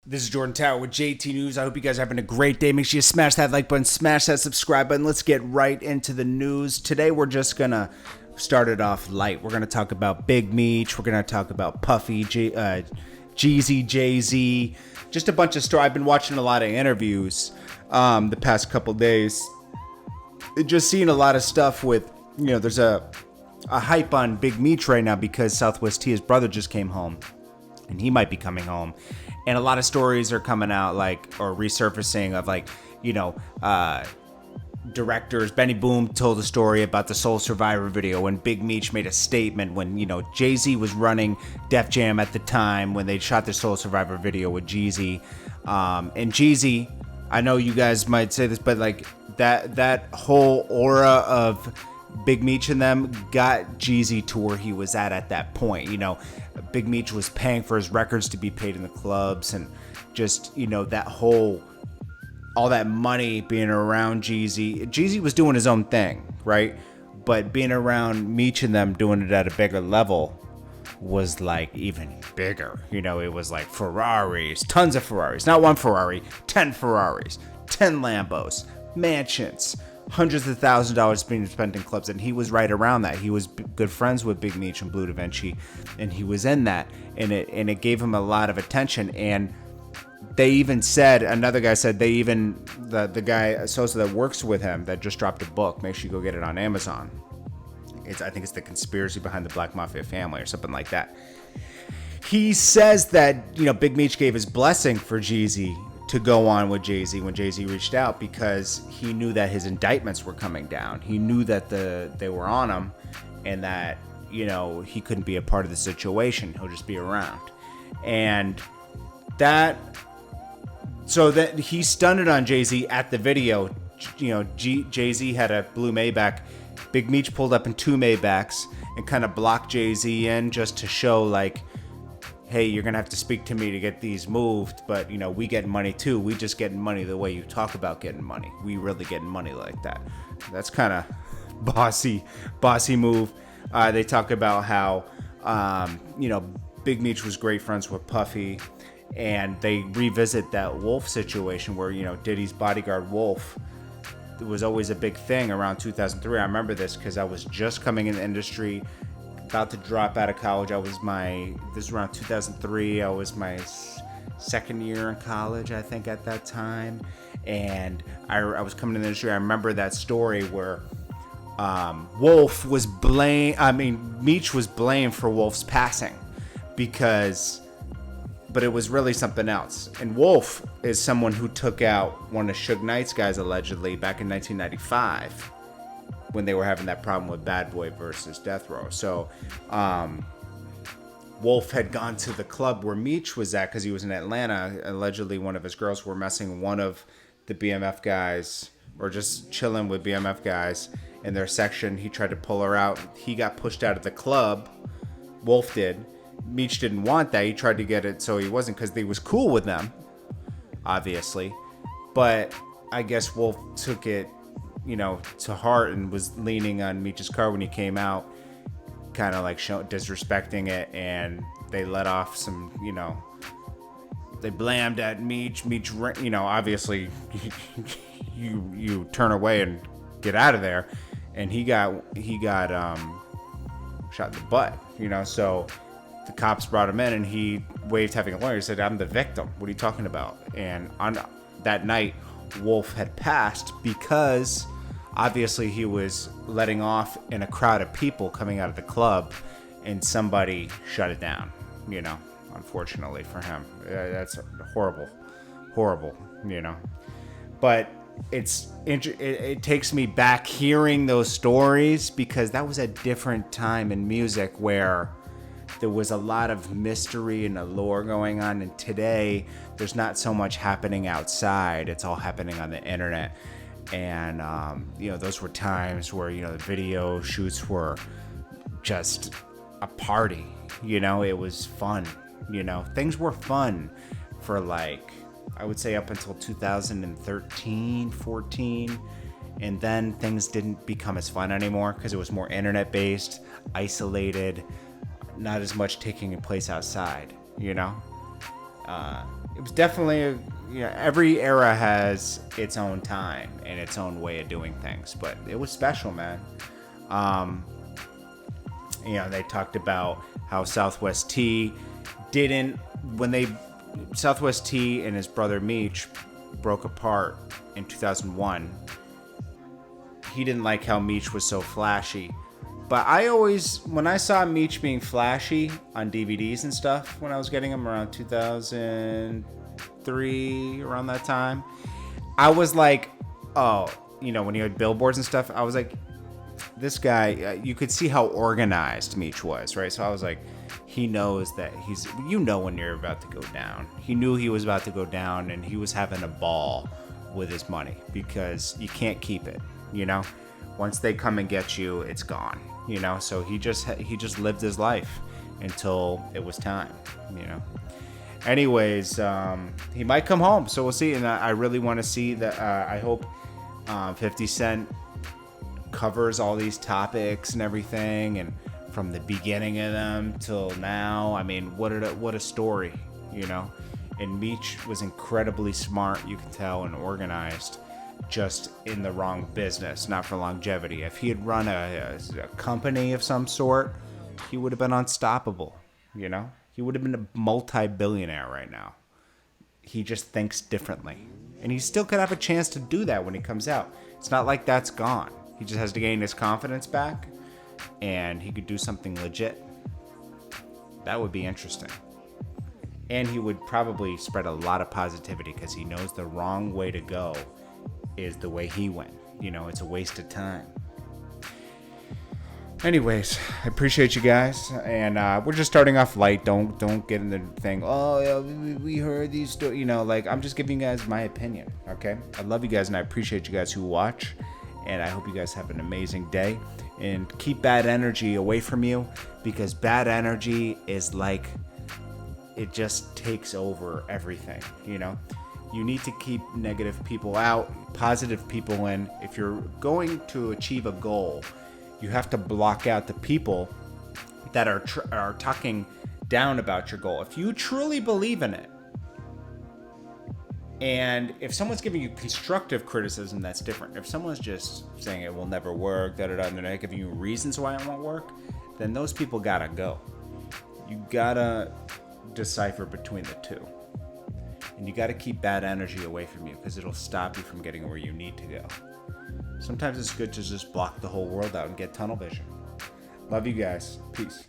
This is Jordan Tower with JT News. I hope you guys are having a great day. Make sure you smash that like button, smash that subscribe button. Let's get right into the news. Today we're just going to start it off light. We're going to talk about Big Meech. We're going to talk about Puffy, Jeezy, Jay-Z. Just a bunch of stories. I've been watching a lot of interviews the past couple days. Just seeing a lot of stuff with, there's a hype on Big Meech right now because Southwest T, his brother, just came home. And he might be coming home. And a lot of stories are coming out or resurfacing of directors. Benny Boom told a story about the Soul Survivor video when Big Meech made a statement when, Jay-Z was running Def Jam at the time when they shot the Soul Survivor video with Jeezy. And Jeezy, I know you guys might say this, but that whole aura of Big Meech and them got Jeezy to where he was at that point. Big Meech was paying for his records to be paid in the clubs, and just, all that money being around Jeezy. Jeezy was doing his own thing, right? But being around Meech and them doing it at a bigger level was even bigger. It was like Ferraris, tons of Ferraris, not one Ferrari, 10 Ferraris, 10 Lambos, mansions, hundreds of thousands of dollars being spent in clubs, and he was right around that. He was good friends with Big Meech and Blue Da Vinci, and he was in that, and it gave him a lot of attention. And they even said, another guy said, the guy Sosa that works with him that just dropped a book. Make sure you go get it on Amazon. I think it's The Conspiracy Behind the Black Mafia Family or something like that. He says that Big Meech gave his blessing for Jeezy to go on with Jay-Z when Jay-Z reached out, because he knew that his indictments were coming down. He knew that they were on him, and that he couldn't be a part of the situation. He'll just be around, and so that he stunted on Jay-Z at the video. Jay-Z had a blue Maybach. Big Meech pulled up in two Maybachs and kind of blocked Jay-Z in just to show hey, you're going to have to speak to me to get these moved, but, we get money too. We just getting money the way you talk about getting money. We really getting money like that. That's kind of bossy move. They talk about how, Big Meech was great friends with Puffy, and they revisit that Wolf situation where, Diddy's bodyguard Wolf. It was always a big thing around 2003. I remember this because I was just coming in the industry, about to drop out of college. This is around 2003. I was my second year in college, I think, at that time. And I was coming to the industry. I remember that story where Wolf was Meech was blamed for Wolf's passing but it was really something else. And Wolf is someone who took out one of Suge Knight's guys, allegedly, back in 1995. When they were having that problem with Bad Boy versus Death Row. So, Wolf had gone to the club where Meech was at because he was in Atlanta. Allegedly, one of his girls were messing one of the BMF guys, or just chilling with BMF guys in their section. He tried to pull her out. He got pushed out of the club. Wolf did. Meech didn't want that. He tried to get it so he wasn't, because he was cool with them, obviously. But I guess Wolf took it to heart and was leaning on Meech's car when he came out, kind of disrespecting it, and they let off some, they blamed at Meech. Meech, obviously, you turn away and get out of there, and he got shot in the butt, so the cops brought him in, and he waved having a lawyer. He said, "I'm the victim. What are you talking about?" And on that night, Wolf had passed because obviously he was letting off in a crowd of people coming out of the club, and somebody shut it down, unfortunately for him. That's horrible, but it takes me back hearing those stories, because that was a different time in music where there was a lot of mystery and allure going on, and today there's not so much happening outside. It's all happening on the internet. And those were times where the video shoots were just a party. It was fun. Things were fun for I would say up until 2013, 14, and then things didn't become as fun anymore because it was more internet based, isolated, not as much taking place outside. it was definitely, every era has its own time and its own way of doing things, but it was special, man. They talked about how Southwest T didn't, when they, Southwest T and his brother Meech broke apart in 2001. He didn't like how Meech was so flashy. But I always, when I saw Meech being flashy on DVDs and stuff, when I was getting them around 2003, around that time, I was like, oh, when you had billboards and stuff, I was like, this guy, you could see how organized Meech was, right? So I was like, he knows that he's, when you're about to go down. He knew he was about to go down, and he was having a ball with his money because you can't keep it, Once they come and get you, it's gone, So he just lived his life until it was time, Anyways, he might come home, so we'll see. And I really want to see that. I hope 50 Cent covers all these topics and everything, and from the beginning of them till now. I mean, what a story, And Meech was incredibly smart, you can tell, and organized, just in the wrong business, not for longevity. If he had run a company of some sort, he would have been unstoppable, He would have been a multi-billionaire right now. He just thinks differently. And he still could have a chance to do that when he comes out. It's not like that's gone. He just has to gain his confidence back, and he could do something legit. That would be interesting. And he would probably spread a lot of positivity because he knows the wrong way to go is the way he went. It's a waste of time. Anyways, I appreciate you guys, and we're just starting off light. Don't get in the thing. Oh, yeah, we heard these stories. I'm just giving you guys my opinion. Okay, I love you guys, and I appreciate you guys who watch, and I hope you guys have an amazing day. And keep bad energy away from you, because bad energy is like, it just takes over everything. You need to keep negative people out, positive people in. If you're going to achieve a goal, you have to block out the people that are talking down about your goal. If you truly believe in it, and if someone's giving you constructive criticism, that's different. If someone's just saying it will never work, and they're not giving you reasons why it won't work, then those people gotta go. You gotta decipher between the two. And you gotta keep bad energy away from you, because it'll stop you from getting where you need to go. Sometimes it's good to just block the whole world out and get tunnel vision. Love you guys. Peace.